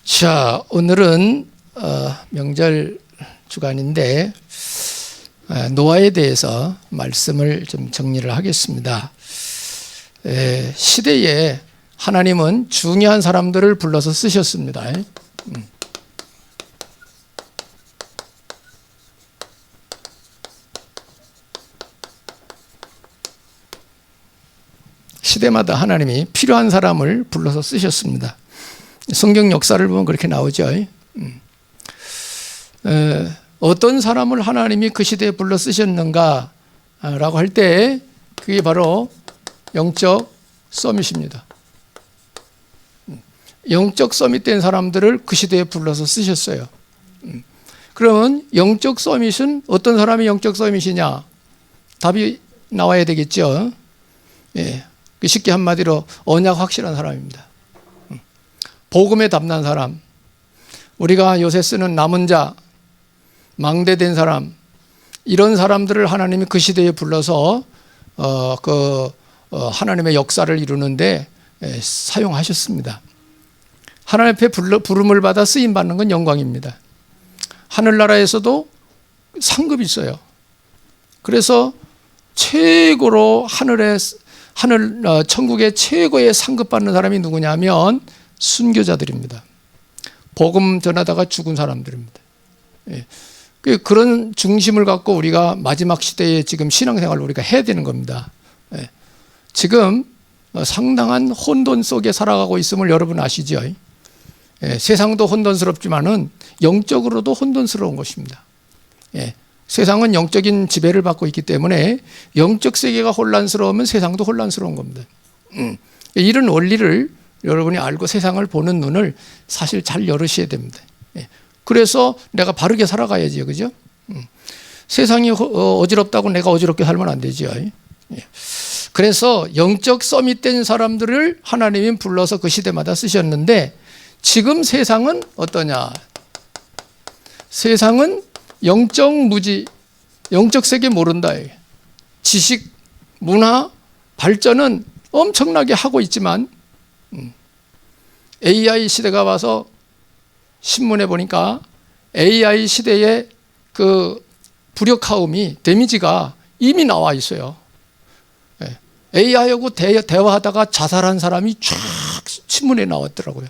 자, 오늘은 명절 주간인데 노아에 대해서 말씀을 좀 정리를 하겠습니다. 시대에 하나님은 중요한 사람들을 불러서 쓰셨습니다. 시대마다 하나님이 필요한 사람을 불러서 쓰셨습니다. 성경 역사를 보면 그렇게 나오죠. 어떤 사람을 하나님이 그 시대에 불러 쓰셨는가라고 할 때 그게 바로 영적 서밋입니다. 영적 서밋된 사람들을 그 시대에 불러서 쓰셨어요. 그러면 영적 서밋은 어떤 사람이 영적 서밋이냐? 답이 나와야 되겠죠. 쉽게 한마디로 언약 확실한 사람입니다. 복음에 담난 사람, 우리가 요새 쓰는 남은 자, 망대된 사람, 이런 사람들을 하나님이 그 시대에 불러서 하나님의 역사를 이루는데 사용하셨습니다. 하나님 앞에 부름을 받아 쓰임 받는 건 영광입니다. 하늘나라에서도 상급이 있어요. 그래서 최고로 천국의 최고의 상급 받는 사람이 누구냐면 순교자들입니다. 복음 전하다가 죽은 사람들입니다. 그런 중심을 갖고 우리가 마지막 시대에 지금 신앙생활을 우리가 해야 되는 겁니다. 지금 상당한 혼돈 속에 살아가고 있음을 여러분 아시죠? 세상도 혼돈스럽지만은 영적으로도 혼돈스러운 것입니다. 세상은 영적인 지배를 받고 있기 때문에 영적 세계가 혼란스러우면 세상도 혼란스러운 겁니다. 이런 원리를 여러분이 알고 세상을 보는 눈을 사실 잘 열으셔야 됩니다. 그래서 내가 바르게 살아가야지요, 그죠? 세상이 어지럽다고 내가 어지럽게 살면 안 되죠. 그래서 영적 서밋된 사람들을 하나님이 불러서 그 시대마다 쓰셨는데 지금 세상은 어떠냐? 세상은 영적 무지, 영적 세계 모른다. 지식, 문화, 발전은 엄청나게 하고 있지만 AI 시대가 와서 신문에 보니까 AI 시대의 그 불역하움이 데미지가 이미 나와 있어요. AI하고 대화하다가 자살한 사람이 쫙 신문에 나왔더라고요.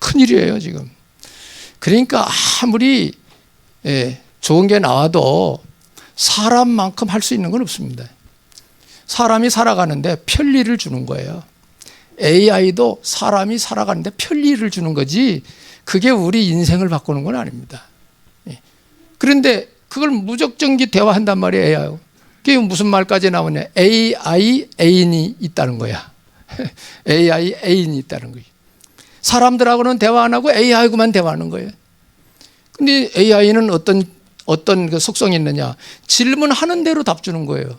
큰일이에요 지금. 그러니까 아무리 좋은 게 나와도 사람만큼 할 수 있는 건 없습니다. 사람이 살아가는데 편리를 주는 거예요. AI도 사람이 살아가는데 편리를 주는 거지 그게 우리 인생을 바꾸는 건 아닙니다. 그런데 그걸 무적정기 대화한단 말이에요. AI하고. 그게 무슨 말까지 나오냐? AI 애인이 있다는 거야. AI 애인이 있다는 거예요. 사람들하고는 대화 안 하고 AI하고만 대화하는 거예요. 근데 AI는 어떤 그 속성이 있느냐? 질문하는 대로 답 주는 거예요.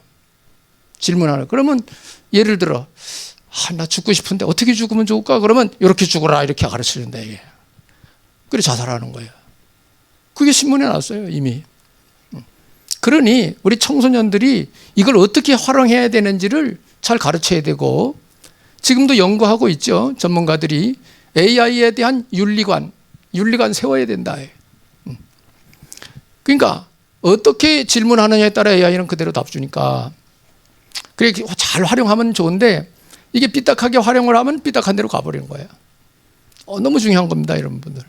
질문하는. 그러면 예를 들어 나 죽고 싶은데 어떻게 죽으면 좋을까? 그러면 이렇게 죽어라 이렇게 가르쳐준다 이게. 그래 자살하는 거예요. 그게 신문에 나왔어요 이미. 그러니 우리 청소년들이 이걸 어떻게 활용해야 되는지를 잘 가르쳐야 되고 지금도 연구하고 있죠. 전문가들이 AI에 대한 윤리관 세워야 된다. 그러니까 어떻게 질문하느냐에 따라 AI는 그대로 답 주니까 그래 잘 활용하면 좋은데 이게 삐딱하게 활용을 하면 삐딱한 대로 가버리는 거예요. 너무 중요한 겁니다 이런 분들.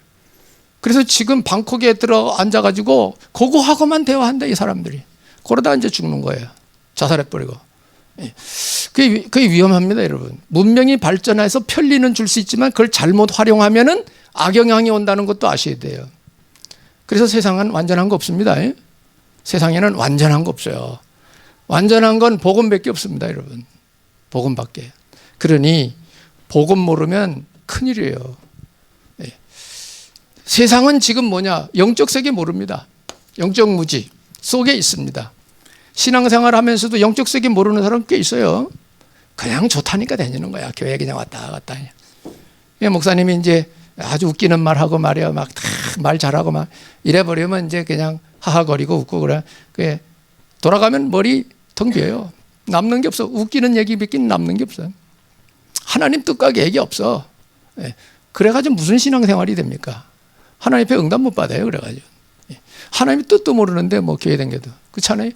그래서 지금 방콕에 들어 앉아가지고 그거하고만 대화한다 이 사람들이. 그러다 이제 죽는 거예요. 자살해버리고. 그게 위험합니다 여러분. 문명이 발전해서 편리는 줄 수 있지만 그걸 잘못 활용하면은 악영향이 온다는 것도 아셔야 돼요. 그래서 세상은 완전한 거 없습니다. 세상에는 완전한 거 없어요. 완전한 건 복음밖에 없습니다 여러분. 복음밖에. 그러니 복음 모르면 큰일이에요. 세상은 지금 뭐냐? 영적 세계 모릅니다. 영적 무지 속에 있습니다. 신앙생활 하면서도 영적 세계 모르는 사람 꽤 있어요. 그냥 좋다니까 다니는 거야. 교회 그냥 왔다 갔다. 목사님이 이제 아주 웃기는 말하고 말이야. 막 말 잘하고 막 이래버리면 이제 그냥 하하거리고 웃고 그래. 돌아가면 머리 텅 비어요. 남는 게 없어. 웃기는 얘기밖에 남는 게 없어요. 하나님 뜻과 얘기 없어. 그래가지고 무슨 신앙생활이 됩니까? 하나님 앞에 응답 못 받아요. 그래가지고 하나님이 뜻도 모르는데 뭐 교회 다녀도 그렇잖아요.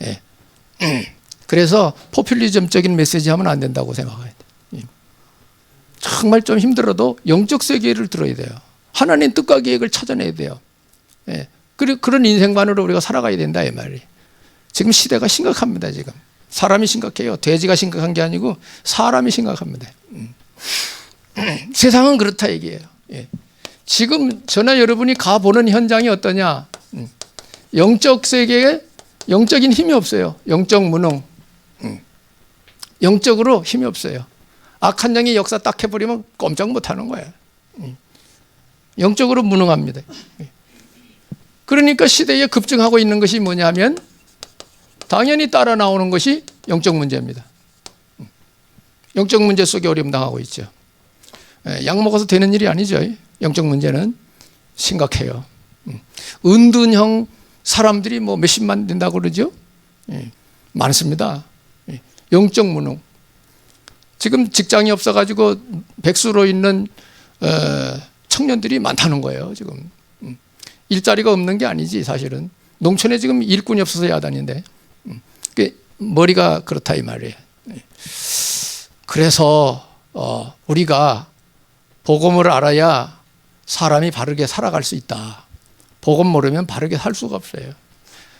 예. 그래서 포퓰리즘적인 메시지 하면 안 된다고 생각해야 돼요. 정말 좀 힘들어도 영적 세계를 들어야 돼요. 하나님 뜻과 계획을 찾아내야 돼요. 예. 그리고 그런 인생관으로 우리가 살아가야 된다 이 말이에요. 지금 시대가 심각합니다. 지금 사람이 심각해요. 돼지가 심각한 게 아니고 사람이 심각합니다. 세상은 그렇다 얘기예요. 예. 지금 저나 여러분이 가보는 현장이 어떠냐? 영적 세계에 영적인 힘이 없어요. 영적 무능. 영적으로 힘이 없어요. 악한 영이 역사 딱 해버리면 꼼짝 못하는 거예요. 영적으로 무능합니다. 그러니까 시대에 급증하고 있는 것이 뭐냐면 당연히 따라 나오는 것이 영적 문제입니다. 영적 문제 속에 어려움 당하고 있죠. 약 먹어서 되는 일이 아니죠. 영적 문제는 심각해요. 은둔형 사람들이 뭐 몇십만 된다고 그러죠. 많습니다. 영적 무능. 지금 직장이 없어가지고 백수로 있는 청년들이 많다는 거예요. 지금 일자리가 없는 게 아니지 사실은. 농촌에 지금 일꾼이 없어서 야단인데 머리가 그렇다 이 말이에요. 그래서 우리가 복음을 알아야 사람이 바르게 살아갈 수 있다. 복음 모르면 바르게 살 수가 없어요.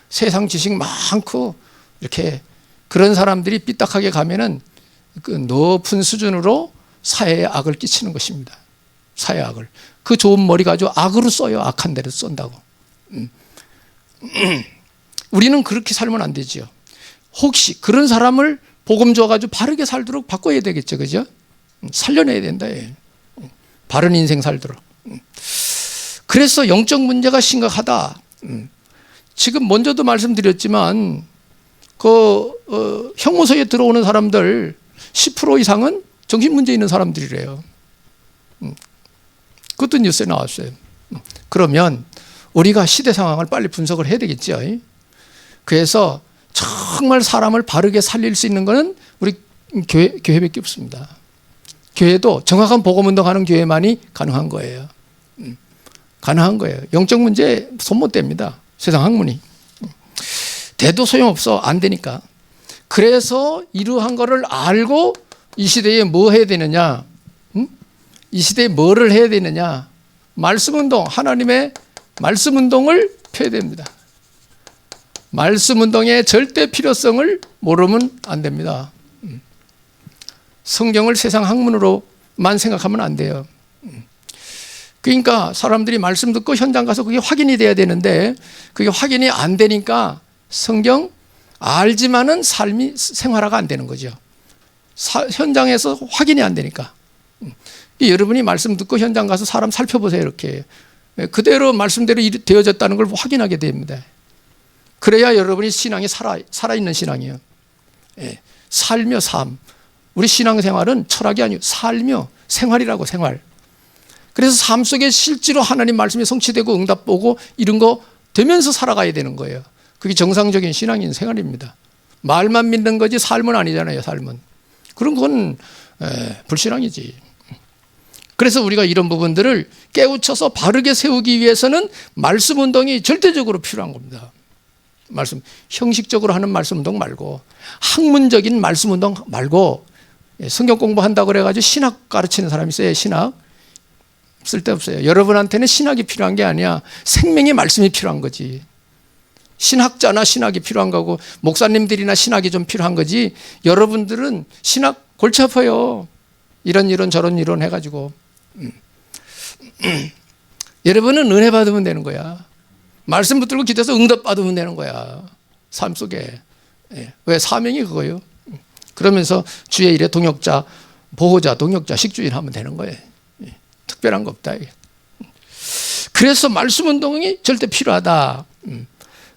세상 지식 많고 이렇게 그런 사람들이 삐딱하게 가면은 그 높은 수준으로 사회에 악을 끼치는 것입니다. 사회 악을. 그 좋은 머리 가지고 악으로 써요. 악한 데로 쏜다고. 우리는 그렇게 살면 안 되지요. 혹시 그런 사람을 복음 줘가지고 바르게 살도록 바꿔야 되겠죠. 그죠? 살려내야 된다. 바른 인생 살도록. 그래서 영적 문제가 심각하다. 지금 먼저도 말씀드렸지만 형무소에 들어오는 사람들 10% 이상은 정신문제 있는 사람들이래요. 그것도 뉴스에 나왔어요. 그러면 우리가 시대 상황을 빨리 분석을 해야 되겠죠. 그래서 정말 사람을 바르게 살릴 수 있는 것은 우리 교회밖에 없습니다. 교회도 정확한 복음운동하는 교회만이 가능한 거예요. 가능한 거예요. 영적 문제 손 못 댑니다. 세상 학문이. 돼도 소용없어. 안 되니까. 그래서 이러한 거를 알고 이 시대에 뭐 해야 되느냐? 이 시대에 뭐를 해야 되느냐? 말씀운동, 하나님의 말씀운동을 펴야 됩니다. 말씀운동의 절대 필요성을 모르면 안 됩니다. 성경을 세상 학문으로만 생각하면 안 돼요. 그러니까 사람들이 말씀 듣고 현장 가서 그게 확인이 돼야 되는데 그게 확인이 안 되니까 성경 알지만은 삶이 생활화가 안 되는 거죠. 현장에서 확인이 안 되니까. 여러분이 말씀 듣고 현장 가서 사람 살펴보세요. 이렇게 그대로 말씀대로 되어졌다는 걸 확인하게 됩니다. 그래야 여러분이 신앙이 살아있는 신앙이에요. 살며 삶. 우리 신앙생활은 철학이 아니고 살며 생활이라고. 생활. 그래서 삶 속에 실제로 하나님 말씀이 성취되고 응답 보고 이런 거 되면서 살아가야 되는 거예요. 그게 정상적인 신앙인 생활입니다. 말만 믿는 거지 삶은 아니잖아요. 삶은. 그런 건 불신앙이지. 그래서 우리가 이런 부분들을 깨우쳐서 바르게 세우기 위해서는 말씀 운동이 절대적으로 필요한 겁니다. 말씀, 형식적으로 하는 말씀 운동 말고 학문적인 말씀 운동 말고 성경 공부한다고 그래가지고 신학 가르치는 사람이 있어요. 신학. 쓸데없어요. 여러분한테는 신학이 필요한 게 아니야. 생명의 말씀이 필요한 거지. 신학자나 신학이 필요한 거고 목사님들이나 신학이 좀 필요한 거지. 여러분들은 신학 골치 아파요. 이런 저런 이론 해가지고. 여러분은 은혜 받으면 되는 거야. 말씀 붙들고 기도해서 응답 받으면 되는 거야. 삶 속에. 왜? 사명이 그거예요. 그러면서 주의 일에 동역자, 보호자, 동역자, 식주인 하면 되는 거예요. 특별한 거 없다. 그래서 말씀 운동이 절대 필요하다.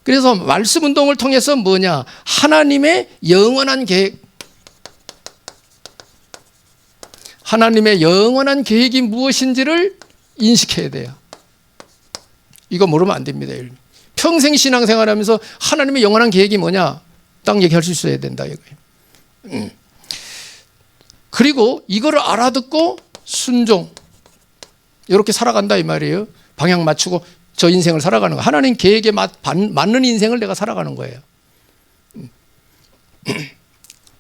그래서 말씀 운동을 통해서 뭐냐? 하나님의 영원한 계획. 하나님의 영원한 계획이 무엇인지를 인식해야 돼요. 이거 모르면 안 됩니다. 평생 신앙생활하면서 하나님의 영원한 계획이 뭐냐? 딱 얘기할 수 있어야 된다. 이거예요. 그리고 이거를 알아듣고 순종. 이렇게 살아간다 이 말이에요. 방향 맞추고 저 인생을 살아가는 거. 하나님 계획에 맞는 인생을 내가 살아가는 거예요.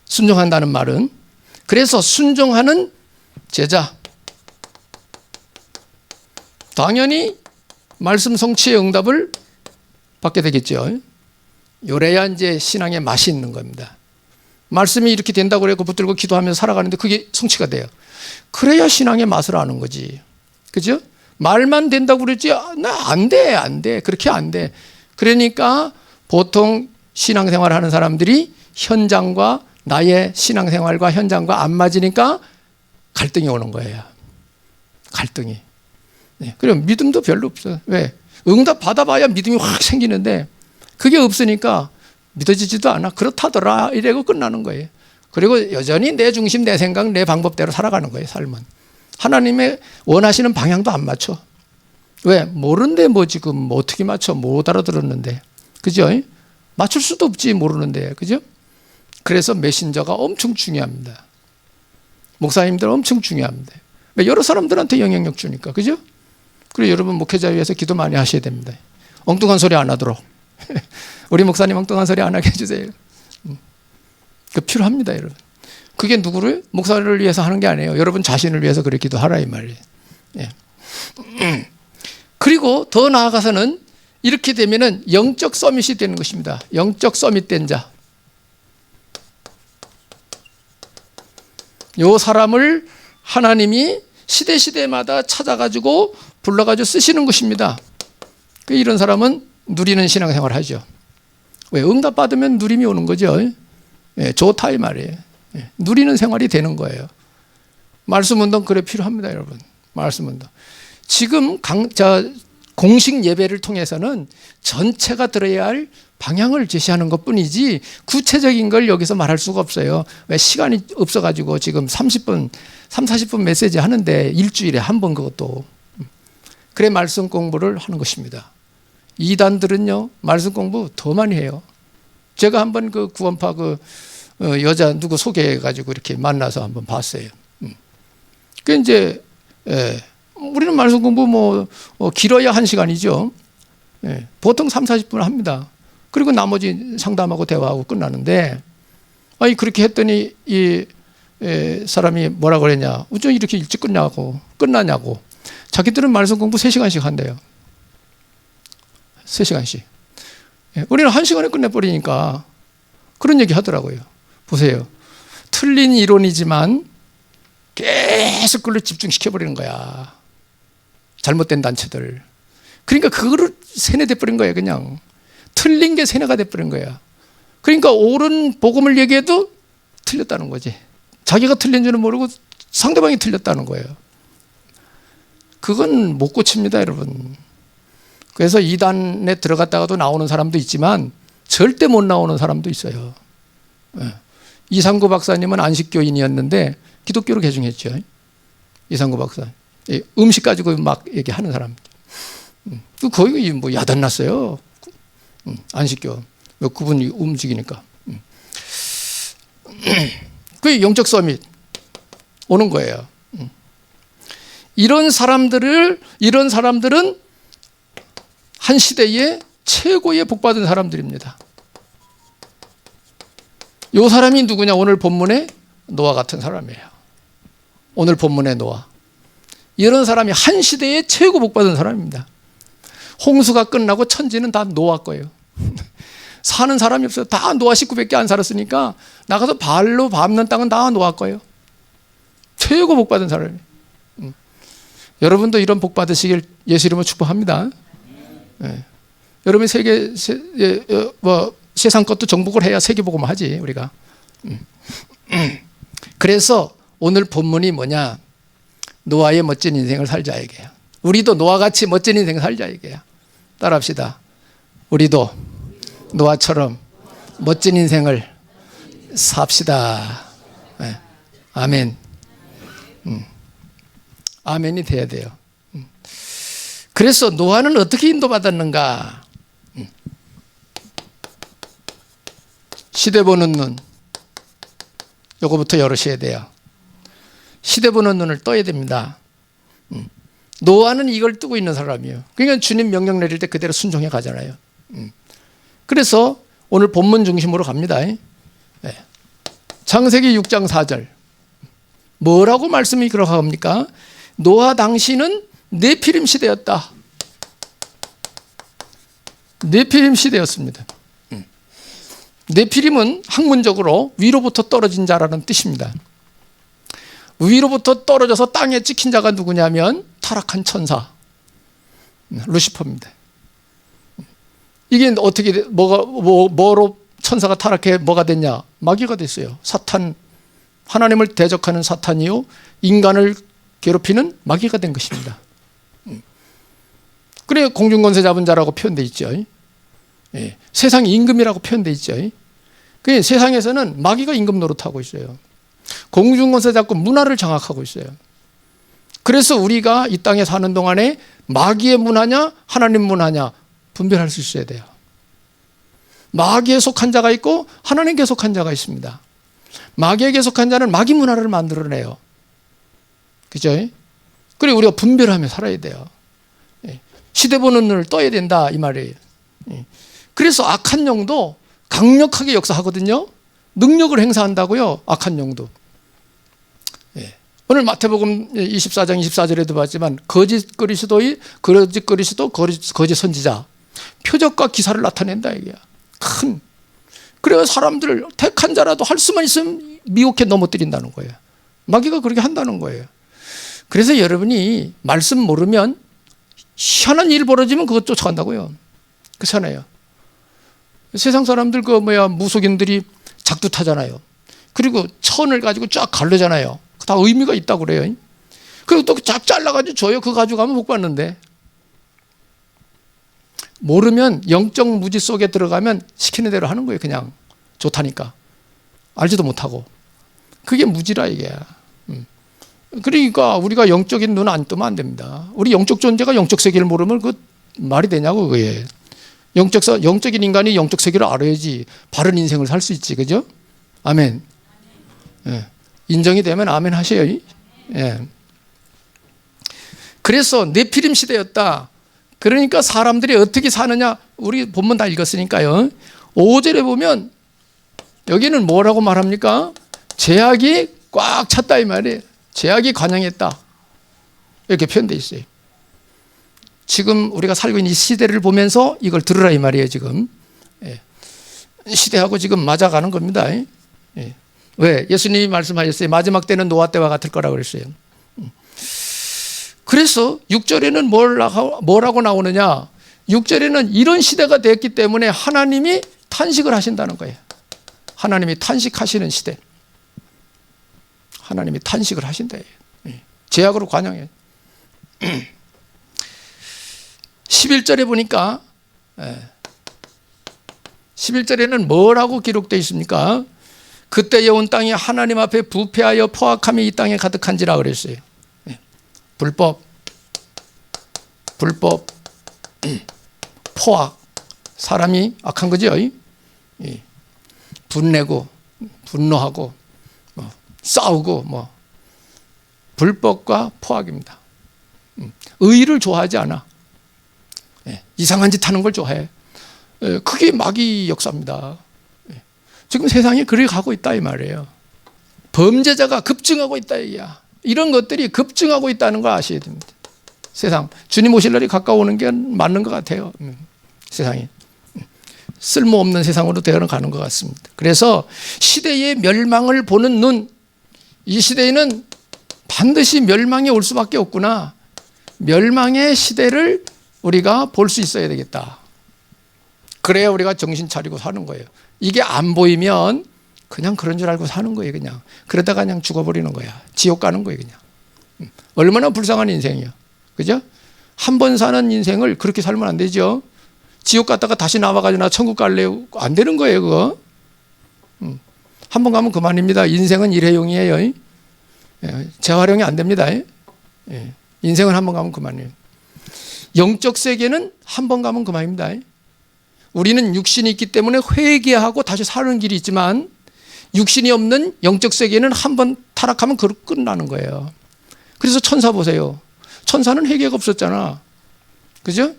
순종한다는 말은, 그래서 순종하는 제자, 당연히 말씀 성취의 응답을 받게 되겠죠. 요래야 이제 신앙의 맛이 있는 겁니다. 말씀이 이렇게 된다고 그래서 붙들고 기도하면서 살아가는데 그게 성취가 돼요. 그래야 신앙의 맛을 아는 거지. 그죠? 말만 된다고 그랬지, 나 안 돼, 안 돼. 그렇게 안 돼. 그러니까 보통 신앙생활 하는 사람들이 현장과 나의 신앙생활과 현장과 안 맞으니까 갈등이 오는 거예요. 갈등이. 네. 그리고 믿음도 별로 없어요. 왜? 응답 받아봐야 믿음이 확 생기는데 그게 없으니까 믿어지지도 않아. 그렇다더라 이래고 끝나는 거예요. 그리고 여전히 내 중심, 내 생각, 내 방법대로 살아가는 거예요. 삶은. 하나님의 원하시는 방향도 안 맞춰. 왜? 모르는데 뭐 지금 뭐 어떻게 맞춰? 못 알아들었는데. 그죠? 맞출 수도 없지 모르는데. 그죠? 그래서 메신저가 엄청 중요합니다. 목사님들 엄청 중요합니다. 여러 사람들한테 영향력 주니까. 그죠? 그리고 여러분 목회자 위해서 기도 많이 하셔야 됩니다. 엉뚱한 소리 안 하도록. 우리 목사님 엉뚱한 소리 안 하게 해주세요. 그 필요합니다, 여러분. 그게 누구를? 목사를 위해서 하는 게 아니에요. 여러분 자신을 위해서 그렇게 기도하라 이 말이에요. 예. 그리고 더 나아가서는 이렇게 되면은 영적 서밋이 되는 것입니다. 영적 서밋 된 자. 요 사람을 하나님이 시대마다 찾아가지고 불러가지고 쓰시는 것입니다. 이런 사람은 누리는 신앙생활을 하죠. 왜? 응답 받으면 누림이 오는 거죠. 예, 좋다 이 말이에요. 예, 누리는 생활이 되는 거예요. 말씀 운동 그래 필요합니다, 여러분. 말씀 운동. 지금 공식 예배를 통해서는 전체가 들어야 할 방향을 제시하는 것뿐이지 구체적인 걸 여기서 말할 수가 없어요. 왜? 시간이 없어가지고 지금 30분, 40분 메시지 하는데 일주일에 한 번 그것도. 그래 말씀 공부를 하는 것입니다. 이단들은요 말씀 공부 더 많이 해요. 제가 한번 그 구원파 여자 누구 소개해가지고 이렇게 만나서 한번 봤어요. 그 이제 우리는 말씀 공부 길어야 1시간이죠. 보통 30-40분 합니다. 그리고 나머지 상담하고 대화하고 끝나는데, 아니 그렇게 했더니 이 사람이 뭐라 그랬냐? 어쩜 이렇게 일찍 끝나냐고. 자기들은 말씀 공부 3시간씩 한대요. 3시간씩. 우리는 1시간에 끝내버리니까 그런 얘기 하더라고요. 보세요. 틀린 이론이지만 계속 그걸 집중시켜버리는 거야. 잘못된 단체들. 그러니까 그거를 세뇌돼버린 거예요. 그냥. 틀린 게 세뇌가 돼버린 거야. 그러니까 옳은 복음을 얘기해도 틀렸다는 거지. 자기가 틀린 줄은 모르고 상대방이 틀렸다는 거예요. 그건 못 고칩니다, 여러분. 그래서 이단에 들어갔다가도 나오는 사람도 있지만 절대 못 나오는 사람도 있어요. 이상구 박사님은 안식교인이었는데 기독교로 개종했죠. 이상구 박사. 음식 가지고 막 얘기하는 사람. 거의 뭐 야단났어요. 안식교. 그분이 움직이니까. 그게 영적 서밋 오는 거예요. 이런 사람들은 한 시대에 최고의 복받은 사람들입니다. 이 사람이 누구냐? 오늘 본문의 노아 같은 사람이에요. 오늘 본문의 노아. 이런 사람이 한 시대에 최고 복받은 사람입니다. 홍수가 끝나고 천지는 다 노아 거예요. 사는 사람이 없어요. 다 노아 식구밖에 안 살았으니까 나가서 발로 밟는 땅은 다 노아 거예요. 최고 복받은 사람이에요. 여러분도 이런 복 받으시길 예수 이름으로 축복합니다. 여러분이 세상 것도 정복을 해야 세계복음을 하지 우리가. 그래서 오늘 본문이 뭐냐? 노아의 멋진 인생을 살자 이게요. 우리도 노아같이 멋진 인생을 살자 이게요. 따라합시다. 우리도 노아처럼 멋진 인생을 삽시다. 네. 아멘. 아멘이 돼야 돼요. 그래서 노아는 어떻게 인도받았는가? 시대 보는 눈. 요거부터 열으셔야 돼요. 시대 보는 눈을 떠야 됩니다. 노아는 이걸 뜨고 있는 사람이에요. 그러니까 주님 명령 내릴 때 그대로 순종해 가잖아요. 그래서 오늘 본문 중심으로 갑니다. 창세기 6장 4절. 뭐라고 말씀이 그렇게 합니까? 노아 당시는 네피림 시대였다. 네피림 시대였습니다. 네피림은 학문적으로 위로부터 떨어진 자라는 뜻입니다. 위로부터 떨어져서 땅에 찍힌 자가 누구냐면 타락한 천사 루시퍼입니다. 이게 어떻게 뭐로 천사가 타락해 뭐가 됐냐? 마귀가 됐어요. 사탄, 하나님을 대적하는 사탄이요 인간을 괴롭히는 마귀가 된 것입니다. 그래 공중권세 잡은 자라고 표현되어 있죠. 예, 세상 임금이라고 표현되어 있죠. 그 세상에서는 마귀가 임금 노릇하고 있어요. 공중권세 잡고 문화를 장악하고 있어요. 그래서 우리가 이 땅에 사는 동안에 마귀의 문화냐 하나님 문화냐 분별할 수 있어야 돼요. 마귀에 속한 자가 있고 하나님께 속한 자가 있습니다. 마귀에게 속한 자는 마귀 문화를 만들어내요. 그죠? 그리고 우리가 분별하며 살아야 돼요. 시대 보는 눈을 떠야 된다 이 말이에요. 그래서 악한 영도 강력하게 역사하거든요. 능력을 행사한다고요. 악한 영도. 오늘 마태복음 24장 24절에도 봤지만 거짓 그리스도, 거짓 선지자 표적과 기사를 나타낸다 이게야. 큰. 그래서 사람들을 택한 자라도 할 수만 있으면 미혹해 넘어뜨린다는 거예요. 마귀가 그렇게 한다는 거예요. 그래서 여러분이 말씀 모르면 희한한 일 벌어지면 그것 쫓아간다고요. 그렇잖아요. 세상 사람들 무속인들이 작두 타잖아요. 그리고 천을 가지고 쫙 가르잖아요. 다 의미가 있다고 그래요. 그리고 또 쫙 잘라가지고 줘요. 그거 가지고 가면 복 받는데. 모르면 영적 무지 속에 들어가면 시키는 대로 하는 거예요. 그냥 좋다니까. 알지도 못하고. 그게 무지라 이게. 그러니까 우리가 영적인 눈 안 뜨면 안 됩니다. 우리 영적 존재가 영적 세계를 모르면 그 말이 되냐고 그게. 영적인 인간이 영적 세계를 알아야지 바른 인생을 살 수 있지. 그죠? 아멘. 예. 인정이 되면 아멘 하셔요. 예. 그래서 네피림 시대였다. 그러니까 사람들이 어떻게 사느냐 우리 본문 다 읽었으니까요. 5절에 보면 여기는 뭐라고 말합니까? 죄악이 꽉 찼다 이 말이에요. 죄악이 관영했다 이렇게 표현되어 있어요. 지금 우리가 살고 있는 이 시대를 보면서 이걸 들으라 이 말이에요. 지금 시대하고 지금 맞아가는 겁니다. 왜? 예수님이 말씀하셨어요. 마지막 때는 노아 때와 같을 거라고 그랬어요. 그래서 6절에는 뭐라고 나오느냐? 6절에는 이런 시대가 됐기 때문에 하나님이 탄식을 하신다는 거예요. 하나님이 탄식하시는 시대. 하나님이 탄식을 하신다. 죄악으로 관영해. 11절에 보니까 11절에는 뭐라고 기록되어 있습니까? 그때에 온 땅이 하나님 앞에 부패하여 포악함이 이 땅에 가득한지라 그랬어요. 불법, 포악, 사람이 악한 거죠. 분내고 분노하고 싸우고 불법과 포악입니다. 의의를 좋아하지 않아. 이상한 짓 하는 걸 좋아해. 그게 마귀 역사입니다. 지금 세상이 그렇게 가고 있다 이 말이에요. 범죄자가 급증하고 있다 이야. 이런 것들이 급증하고 있다는 걸 아셔야 됩니다. 세상 주님 오실 날이 가까워오는 게 맞는 것 같아요. 세상이 쓸모없는 세상으로 되어가는 것 같습니다. 그래서 시대의 멸망을 보는 눈, 이 시대에는 반드시 멸망이 올 수밖에 없구나. 멸망의 시대를 우리가 볼 수 있어야 되겠다. 그래야 우리가 정신 차리고 사는 거예요. 이게 안 보이면 그냥 그런 줄 알고 사는 거예요. 그냥 그러다가 그냥 죽어버리는 거야. 지옥 가는 거예요. 그냥 얼마나 불쌍한 인생이야. 그죠? 한 번 사는 인생을 그렇게 살면 안 되죠. 지옥 갔다가 다시 나와가지고 나 천국 갈래요. 안 되는 거예요. 그거 한 번 가면 그만입니다. 인생은 일회용이에요. 재활용이 안 됩니다. 인생은 한 번 가면 그만이에요. 영적 세계는 한 번 가면 그만입니다. 우리는 육신이 있기 때문에 회개하고 다시 사는 길이 있지만 육신이 없는 영적 세계는 한 번 타락하면 끝나는 거예요. 그래서 천사 보세요. 천사는 회개가 없었잖아. 그죠?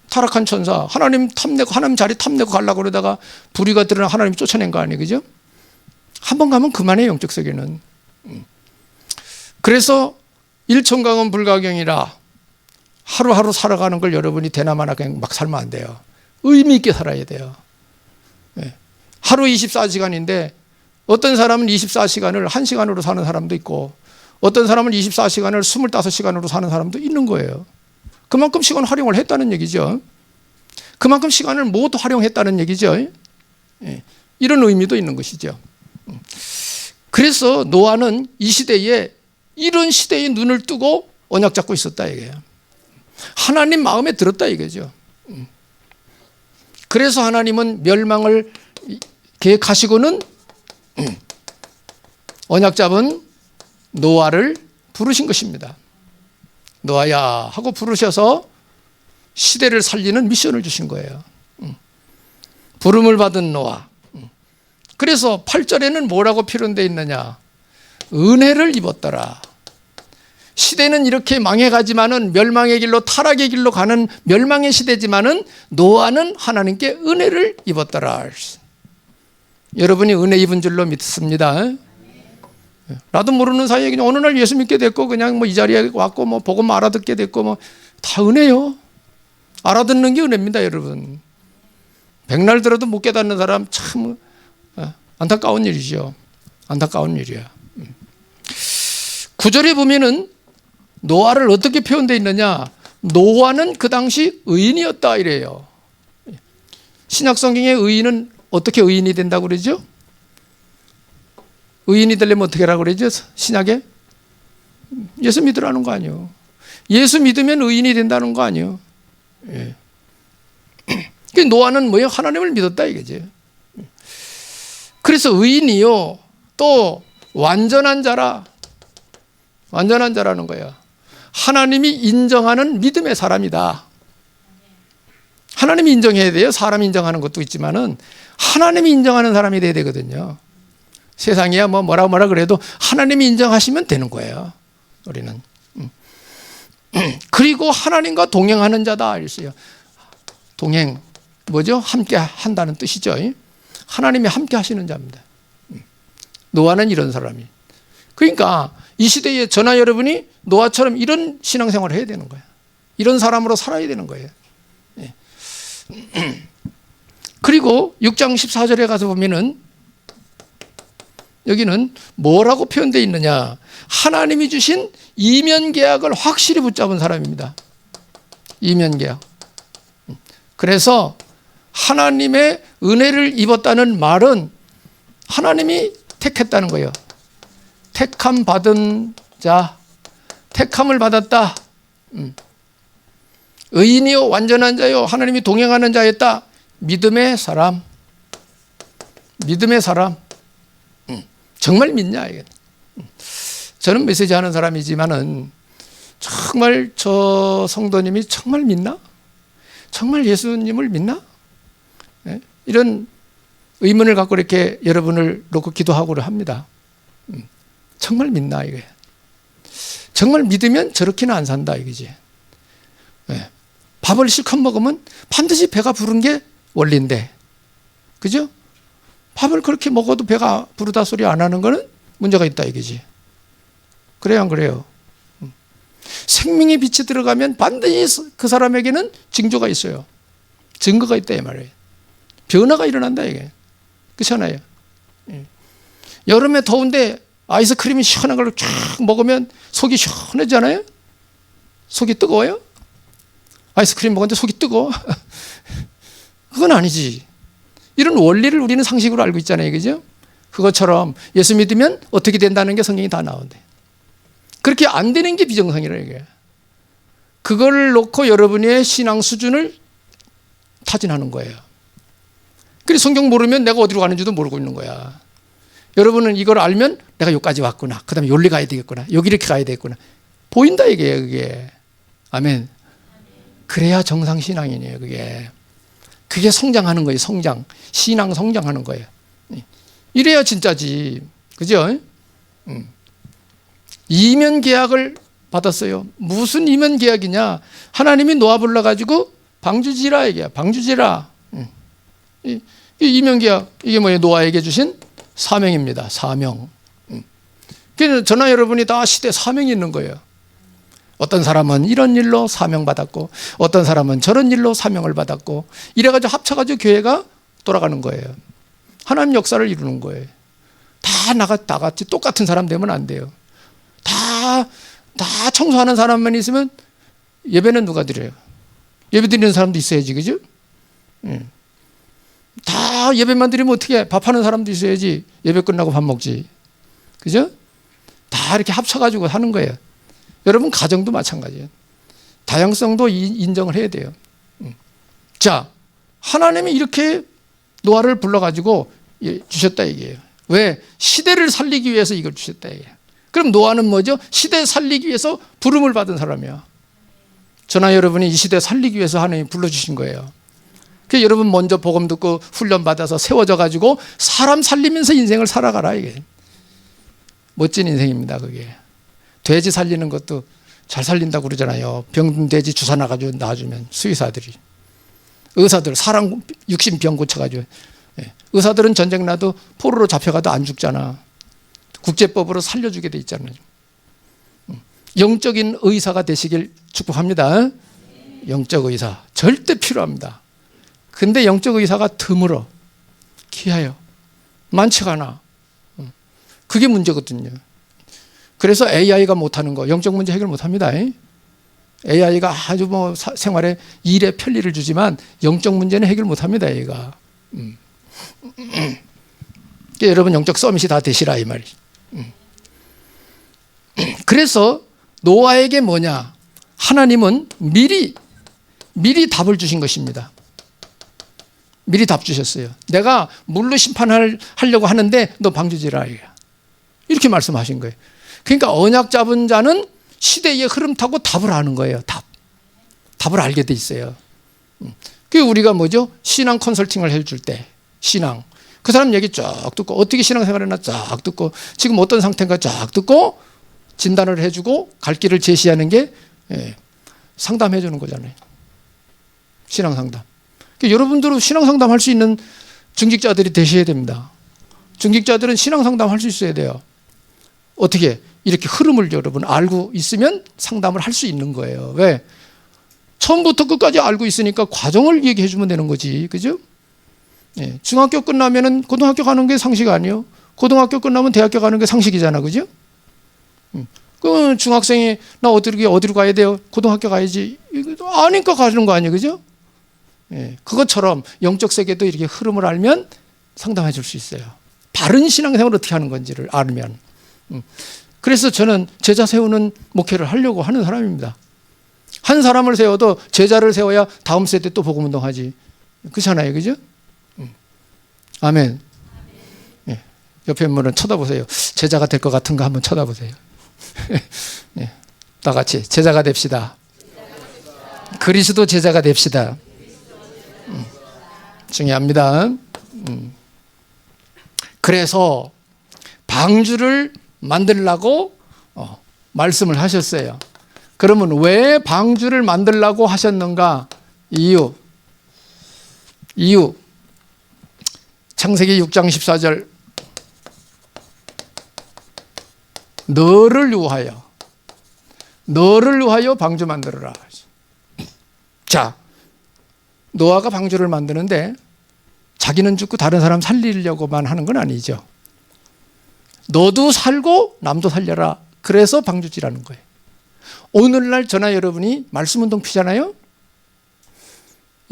타락한 천사. 하나님 탐내고, 하나님 자리 탐내고 가려고 그러다가 불의가 드러나 하나님 쫓아낸 거 아니에요? 그죠? 한 번 가면 그만해, 영적 세계는. 그래서 일천강은 불가경이라 하루하루 살아가는 걸 여러분이 대나마나 그냥 막 살면 안 돼요. 의미 있게 살아야 돼요. 하루 24시간인데 어떤 사람은 24시간을 1시간으로 사는 사람도 있고 어떤 사람은 24시간을 25시간으로 사는 사람도 있는 거예요. 그만큼 시간 활용을 했다는 얘기죠. 그만큼 시간을 모두 활용했다는 얘기죠. 이런 의미도 있는 것이죠. 그래서 노아는 이 시대에 이런 시대에 눈을 뜨고 언약 잡고 있었다 이거예요. 하나님 마음에 들었다 이거죠. 그래서 하나님은 멸망을 계획하시고는 언약 잡은 노아를 부르신 것입니다. 노아야 하고 부르셔서 시대를 살리는 미션을 주신 거예요. 부름을 받은 노아. 그래서 8절에는 뭐라고 표현되어 있느냐? 은혜를 입었더라. 시대는 이렇게 망해가지만은 멸망의 길로 타락의 길로 가는 멸망의 시대지만은 노아는 하나님께 은혜를 입었더라. 여러분이 은혜 입은 줄로 믿습니다. 나도 모르는 사이에 그냥 어느 날 예수 믿게 됐고 그냥 뭐 이 자리에 왔고 뭐 복음 알아듣게 됐고 뭐 다 은혜요. 알아듣는 게 은혜입니다, 여러분. 백날 들어도 못 깨닫는 사람 참 안타까운 일이죠. 안타까운 일이야. 9절에 보면은 노아를 어떻게 표현되어 있느냐? 노아는 그 당시 의인이었다 이래요. 신약 성경의 의인은 어떻게 의인이 된다고 그러죠? 의인이 되려면 어떻게 하라고 그러죠? 신약에? 예수 믿으라는 거 아니에요. 예수 믿으면 의인이 된다는 거 아니에요. 예. 노아는 뭐예요? 하나님을 믿었다 이거죠. 그래서 의인이요 또 완전한 자라. 완전한 자라는 거야. 하나님이 인정하는 믿음의 사람이다. 하나님이 인정해야 돼요. 사람이 인정하는 것도 있지만은 하나님이 인정하는 사람이 돼야 되거든요. 세상이야 뭐라 그래도 하나님이 인정하시면 되는 거예요. 우리는. 그리고 하나님과 동행하는 자다 이랬어요. 동행 뭐죠? 함께 한다는 뜻이죠. 하나님이 함께 하시는 자입니다. 노아는 이런 사람이. 그러니까 이 시대에 저나 여러분이 노아처럼 이런 신앙생활을 해야 되는 거예요. 이런 사람으로 살아야 되는 거예요. 그리고 6장 14절에 가서 보면은 여기는 뭐라고 표현되어 있느냐? 하나님이 주신 이면 계약을 확실히 붙잡은 사람입니다. 이면 계약. 그래서 하나님의 은혜를 입었다는 말은 하나님이 택했다는 거예요. 택함 받은 자, 택함을 받았다. 의인이요 완전한 자요 하나님이 동행하는 자였다. 믿음의 사람. 믿음의 사람. 정말 믿냐 이게. 저는 메시지 하는 사람이지만은 정말 저 성도님이 정말 믿나? 정말 예수님을 믿나? 이런 의문을 갖고 이렇게 여러분을 놓고 기도하고를 합니다. 정말 믿나 이게. 정말 믿으면 저렇게는 안 산다 이거지. 밥을 실컷 먹으면 반드시 배가 부른 게 원리인데, 그죠? 밥을 그렇게 먹어도 배가 부르다 소리 안 하는 거는 문제가 있다 이거지. 그래요, 안 그래요? 생명의 빛이 들어가면 반드시 그 사람에게는 징조가 있어요. 증거가 있다 이 말이에요. 변화가 일어난다 이게. 그렇잖아요. 여름에 더운데 아이스크림이 시원한 걸 쫙 먹으면 속이 시원하잖아요. 속이 뜨거워요? 아이스크림 먹었는데 속이 뜨거워? 그건 아니지. 이런 원리를 우리는 상식으로 알고 있잖아요. 그죠? 그것처럼 예수 믿으면 어떻게 된다는 게 성경이 다 나온대. 그렇게 안 되는 게 비정상이라 이게. 그걸 놓고 여러분의 신앙 수준을 타진하는 거예요. 그래서 성경 모르면 내가 어디로 가는지도 모르고 있는 거야. 여러분은 이걸 알면 내가 여기까지 왔구나. 그 다음에 여기 가야 되겠구나. 여기 이렇게 가야 되겠구나. 보인다 이게 그게. 아멘. 그래야 정상신앙이네요 그게. 그게 성장하는 거예요. 성장. 신앙 성장하는 거예요. 이래야 진짜지. 그죠? 이면 계약을 받았어요. 무슨 이면 계약이냐? 하나님이 노아 불러가지고 방주지라 얘기야. 방주지라. 이 이면 계약, 이게 뭐예요? 노아에게 주신 사명입니다. 사명. 그래서 저나 여러분이 다 시대 사명이 있는 거예요. 어떤 사람은 이런 일로 사명 받았고, 어떤 사람은 저런 일로 사명을 받았고, 이래가지고 합쳐가지고 교회가 돌아가는 거예요. 하나님 역사를 이루는 거예요. 다 나같이 똑같은 사람 되면 안 돼요. 다 청소하는 사람만 있으면 예배는 누가 드려요? 예배 드리는 사람도 있어야지, 그죠? 다 예배만 드리면 어떻게 해? 밥하는 사람도 있어야지. 예배 끝나고 밥 먹지, 그죠? 다 이렇게 합쳐가지고 하는 거예요. 여러분 가정도 마찬가지예요. 다양성도 인정을 해야 돼요. 자, 하나님이 이렇게 노아를 불러가지고 주셨다 얘기예요. 왜? 시대를 살리기 위해서 이걸 주셨다 얘기예요. 그럼 노아는 뭐죠? 시대 살리기 위해서 부름을 받은 사람이야. 저나 여러분이 이 시대 살리기 위해서 하나님이 불러주신 거예요. 그래서 여러분 먼저 복음 듣고 훈련 받아서 세워져 가지고 사람 살리면서 인생을 살아가라 이게. 멋진 인생입니다 그게. 돼지 살리는 것도 잘 살린다고 그러잖아요. 병든 돼지 주사 나가지고 놔주면 수의사들이. 의사들 사람 육신병 고쳐가지고. 의사들은 전쟁 나도 포로로 잡혀가도 안 죽잖아. 국제법으로 살려주게 돼 있잖아요. 영적인 의사가 되시길 축복합니다. 영적 의사 절대 필요합니다. 근데 영적 의사가 드물어, 귀해요, 많지가 않아. 그게 문제거든요. 그래서 AI가 못하는 거, 영적 문제 해결 못합니다. AI가 아주 뭐 생활에 일에 편리를 주지만 영적 문제는 해결 못합니다. 얘가. 여러분 영적 서밋이 다 되시라 이 말이. 그래서 노아에게 뭐냐? 하나님은 미리 답을 주신 것입니다. 미리 답 주셨어요. 내가 물로 심판하려고 하는데 너 방주지라 이렇게 말씀하신 거예요. 그러니까 언약 잡은 자는 시대의 흐름 타고 답을 아는 거예요. 답을 알게 돼 있어요. 그게 우리가 뭐죠? 신앙 컨설팅을 해줄 때 신앙 그 사람 얘기 쫙 듣고 어떻게 신앙생활을 했나 쫙 듣고 지금 어떤 상태인가 쫙 듣고 진단을 해주고 갈 길을 제시하는 게 상담해 주는 거잖아요. 신앙 상담. 그러니까 여러분들은 신앙 상담 할 수 있는 중직자들이 되셔야 됩니다. 중직자들은 신앙 상담 할 수 있어야 돼요. 어떻게? 이렇게 흐름을 여러분 알고 있으면 상담을 할 수 있는 거예요. 왜? 처음부터 끝까지 알고 있으니까 과정을 얘기해 주면 되는 거지. 그죠? 중학교 끝나면은 고등학교 가는 게 상식 아니에요? 고등학교 끝나면 대학교 가는 게 상식이잖아. 그죠? 그 중학생이 나 어디로 가야 돼요? 고등학교 가야지. 아니까 가는 거 아니에요? 그죠? 그것처럼 영적 세계도 이렇게 흐름을 알면 상담해 줄 수 있어요. 바른 신앙생활을 어떻게 하는 건지를 알면. 그래서 저는 제자 세우는 목회를 하려고 하는 사람입니다. 한 사람을 세워도 제자를 세워야 다음 세대 또 복음 운동하지. 그렇잖아요. 그죠? 아멘. 옆에 분은 쳐다보세요. 제자가 될 것 같은가 한번 쳐다보세요. 다 같이 제자가 됩시다. 그리스도 제자가 됩시다. 중요합니다. 그래서 방주를 만들라고 말씀을 하셨어요. 그러면 왜 방주를 만들라고 하셨는가? 이유. 창세기 6장 14절. 너를 위하여 방주 만들어라. 자, 노아가 방주를 만드는데 자기는 죽고 다른 사람 살리려고만 하는 건 아니죠. 너도 살고 남도 살려라. 그래서 방주지라는 거예요. 오늘날 저나 여러분이 말씀운동 피잖아요.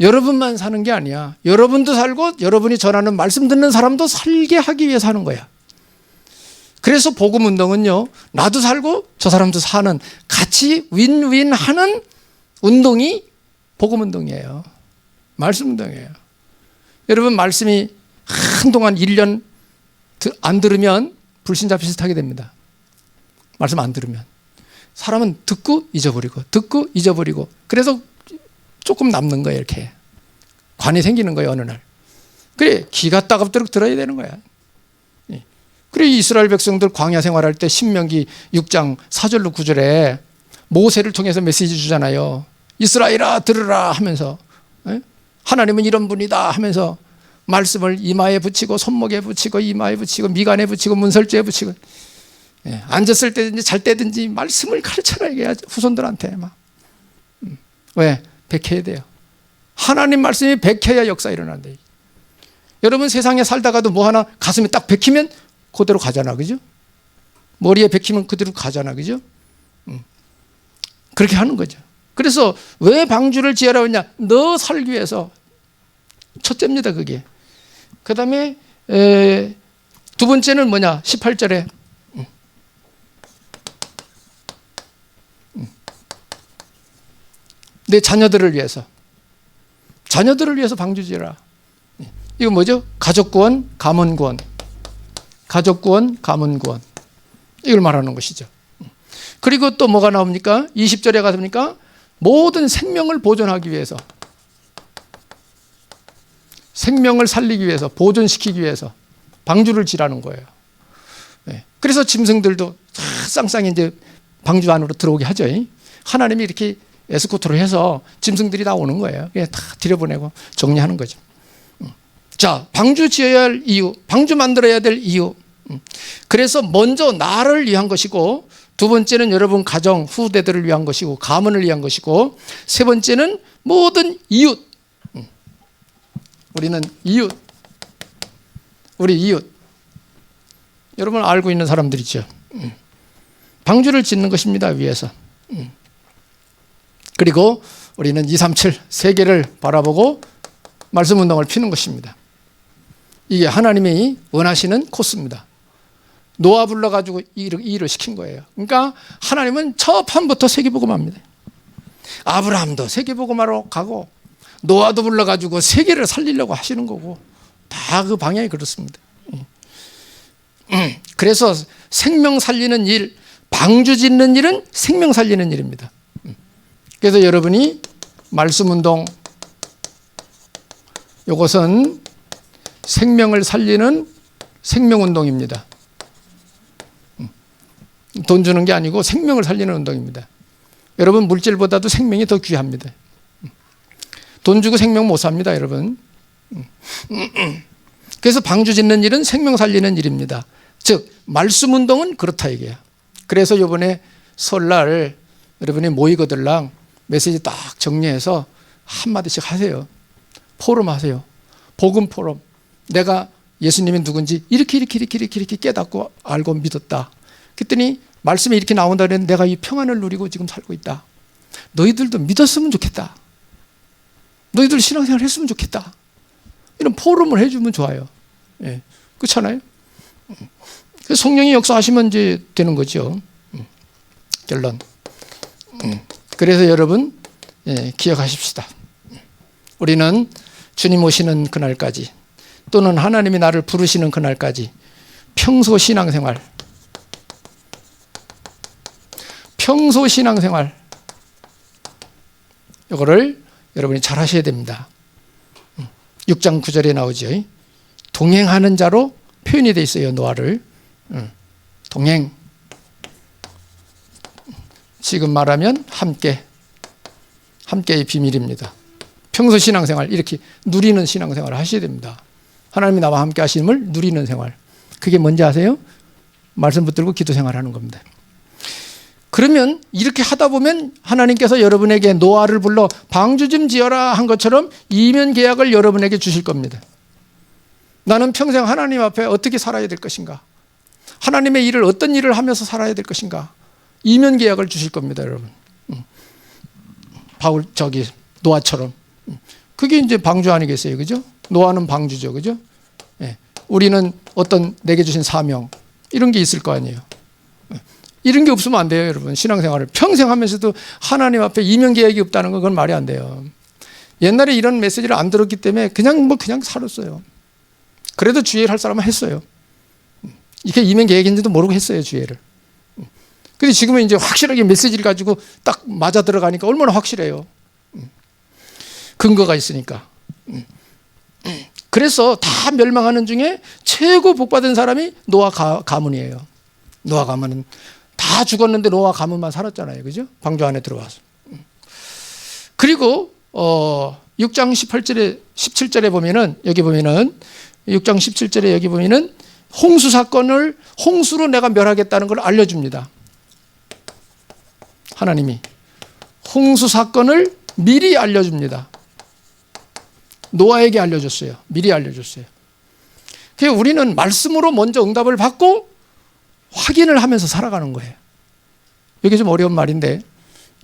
여러분만 사는 게 아니야. 여러분도 살고 여러분이 전하는 말씀 듣는 사람도 살게 하기 위해서 하는 거야. 그래서 복음운동은요, 나도 살고 저 사람도 사는 같이 윈윈 하는 운동이 복음운동이에요. 말씀운동이에요. 여러분 말씀이 한동안 1년 안 들으면 불신자 비슷하게 됩니다. 말씀 안 들으면. 사람은 듣고 잊어버리고 그래서 조금 남는 거예요. 이렇게 관이 생기는 거예요. 어느 날. 그래 기가 따갑도록 들어야 되는 거야. 그래 이스라엘 백성들 광야 생활할 때 신명기 6장 4절로 9절에 모세를 통해서 메시지 주잖아요. 이스라엘아 들으라 하면서, 하나님은 이런 분이다 하면서 말씀을 이마에 붙이고 손목에 붙이고 이마에 붙이고 미간에 붙이고 문설주에 붙이고, 앉았을 때든지 잘 때든지 말씀을 가르쳐라 이게 후손들한테 막. 왜? 백해야 돼요. 하나님 말씀이 백해야 역사 일어난다. 여러분 세상에 살다가도 뭐 하나 가슴에 딱 백히면 그대로 가잖아, 그죠? 머리에 백히면 그대로 가잖아, 그죠? 그렇게 하는 거죠. 그래서 왜 방주를 지으라고 했냐? 너 살기 위해서. 첫째입니다, 그게. 그 다음에 두 번째는 뭐냐? 18절에 내 자녀들을 위해서 방주 지으라. 이거 뭐죠? 가족구원, 가문구원. 가족구원, 가문구원. 이걸 말하는 것이죠. 그리고 또 뭐가 나옵니까? 20절에 가서 보니까 모든 생명을 보존하기 위해서, 생명을 살리기 위해서, 보존시키기 위해서 방주를 지라는 거예요. 그래서 짐승들도 쌍쌍이 이제 방주 안으로 들어오게 하죠. 하나님이 이렇게 에스코트를 해서 짐승들이 다 오는 거예요. 다 들여보내고 정리하는 거죠. 자, 방주 지어야 할 이유, 방주 만들어야 될 이유. 그래서 먼저 나를 위한 것이고, 두 번째는 여러분 가정, 후대들을 위한 것이고, 가문을 위한 것이고, 세 번째는 모든 이웃. 우리는 이웃. 우리 이웃. 여러분 알고 있는 사람들이죠. 방주를 짓는 것입니다, 위에서. 그리고 우리는 237 세계를 바라보고 말씀 운동을 피는 것입니다. 이게 하나님이 원하시는 코스입니다. 노아 불러가지고 이 일을 시킨 거예요. 그러니까 하나님은 첫 판부터 세계복음합니다. 아브라함도 세계복음하러 가고 노아도 불러가지고 세계를 살리려고 하시는 거고, 다 그 방향이 그렇습니다. 그래서 생명 살리는 일, 방주 짓는 일은 생명 살리는 일입니다. 그래서 여러분이 말씀 운동, 이것은 생명을 살리는 생명 운동입니다. 돈 주는 게 아니고 생명을 살리는 운동입니다. 여러분 물질보다도 생명이 더 귀합니다. 돈 주고 생명 못 삽니다, 여러분. 그래서 방주 짓는 일은 생명 살리는 일입니다. 즉 말씀 운동은 그렇다 이게요. 그래서 이번에 설날 여러분이 모이거들랑 메시지 딱 정리해서 한마디씩 하세요. 포럼 하세요. 복음 포럼. 내가 예수님이 누군지 이렇게 깨닫고 알고 믿었다. 그랬더니 말씀이 이렇게 나온다 그랬는데 내가 이 평안을 누리고 지금 살고 있다. 너희들도 믿었으면 좋겠다. 너희들 신앙생활 했으면 좋겠다. 이런 포럼을 해주면 좋아요. 예. 그렇잖아요. 성령이 역사하시면 이제 되는 거죠. 결론. 그래서 여러분 기억하십시다. 우리는 주님 오시는 그날까지, 또는 하나님이 나를 부르시는 그날까지 평소 신앙생활 이거를 여러분이 잘 하셔야 됩니다. 6장 9절에 나오죠. 동행하는 자로 표현이 되어 있어요. 노아를. 동행. 지금 말하면 함께의 비밀입니다. 평소 신앙생활 이렇게 누리는 신앙생활을 하셔야 됩니다. 하나님이 나와 함께 하심을 누리는 생활. 그게 뭔지 아세요? 말씀 붙들고 기도 생활하는 겁니다. 그러면 이렇게 하다 보면 하나님께서 여러분에게 노아를 불러 방주 좀 지어라 한 것처럼 이면 계약을 여러분에게 주실 겁니다. 나는 평생 하나님 앞에 어떻게 살아야 될 것인가? 하나님의 일을 어떤 일을 하면서 살아야 될 것인가? 이면 계약을 주실 겁니다, 여러분. 노아처럼. 그게 이제 방주 아니겠어요, 그죠? 노아는 방주죠, 그죠? 예. 우리는 어떤 내게 주신 사명 이런 게 있을 거 아니에요. 이런 게 없으면 안 돼요, 여러분. 신앙생활을 평생 하면서도 하나님 앞에 이면 계약이 없다는 건 그건 말이 안 돼요. 옛날에 이런 메시지를 안 들었기 때문에 그냥 살았어요. 그래도 주의를 할 사람은 했어요. 이게 이면 계약인지도 모르고 했어요, 주의를. 근데 지금은 이제 확실하게 메시지를 가지고 딱 맞아 들어가니까 얼마나 확실해요. 근거가 있으니까. 그래서 다 멸망하는 중에 최고 복받은 사람이 노아 가문이에요. 노아 가문은 다 다 죽었는데 노아 가문만 살았잖아요. 그죠? 방주 안에 들어와서. 그리고 6장 18절에 17절에 보면은 여기 보면은 6장 17절에 여기 보면은 홍수 사건을 홍수로 내가 멸하겠다는 걸 알려줍니다. 하나님이 홍수 사건을 미리 알려줍니다. 노아에게 알려줬어요. 미리 알려줬어요. 그래서 우리는 말씀으로 먼저 응답을 받고 확인을 하면서 살아가는 거예요. 이게 좀 어려운 말인데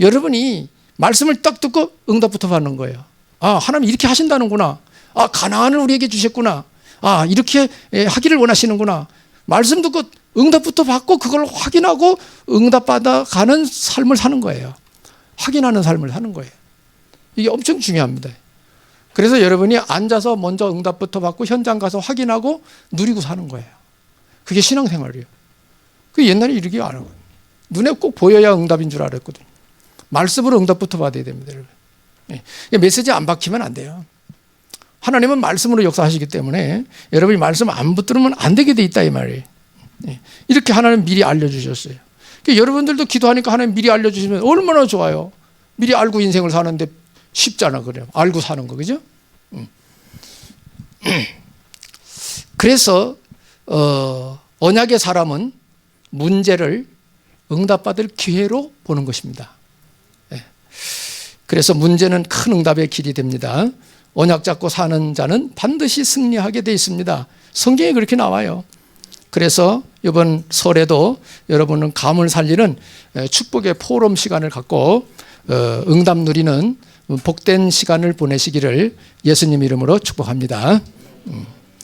여러분이 말씀을 딱 듣고 응답부터 받는 거예요. 아, 하나님 이렇게 하신다는구나. 아, 가나안을 우리에게 주셨구나. 아, 이렇게 하기를 원하시는구나. 말씀 듣고 응답부터 받고 그걸 확인하고 응답받아 가는 삶을 사는 거예요. 확인하는 삶을 사는 거예요. 이게 엄청 중요합니다. 그래서 여러분이 앉아서 먼저 응답부터 받고 현장 가서 확인하고 누리고 사는 거예요. 그게 신앙생활이에요. 그 옛날에 이렇게 안 하고 눈에 꼭 보여야 응답인 줄 알았거든요. 말씀으로 응답부터 받아야 됩니다, 여러분. 메시지 안 박히면 안 돼요. 하나님은 말씀으로 역사하시기 때문에 여러분이 말씀 안 붙들으면 안 되게 돼 있다 이 말이에요. 이렇게 하나님 미리 알려주셨어요. 그러니까 여러분들도 기도하니까 하나님 미리 알려주시면 얼마나 좋아요. 미리 알고 인생을 사는데 쉽잖아, 그래요. 알고 사는 거, 그죠? 그래서 언약의 사람은 문제를 응답받을 기회로 보는 것입니다. 그래서 문제는 큰 응답의 길이 됩니다. 언약 잡고 사는 자는 반드시 승리하게 되어 있습니다. 성경에 그렇게 나와요. 그래서 이번 설에도 여러분은 감을 살리는 축복의 포럼 시간을 갖고 응답 누리는 복된 시간을 보내시기를 예수님 이름으로 축복합니다.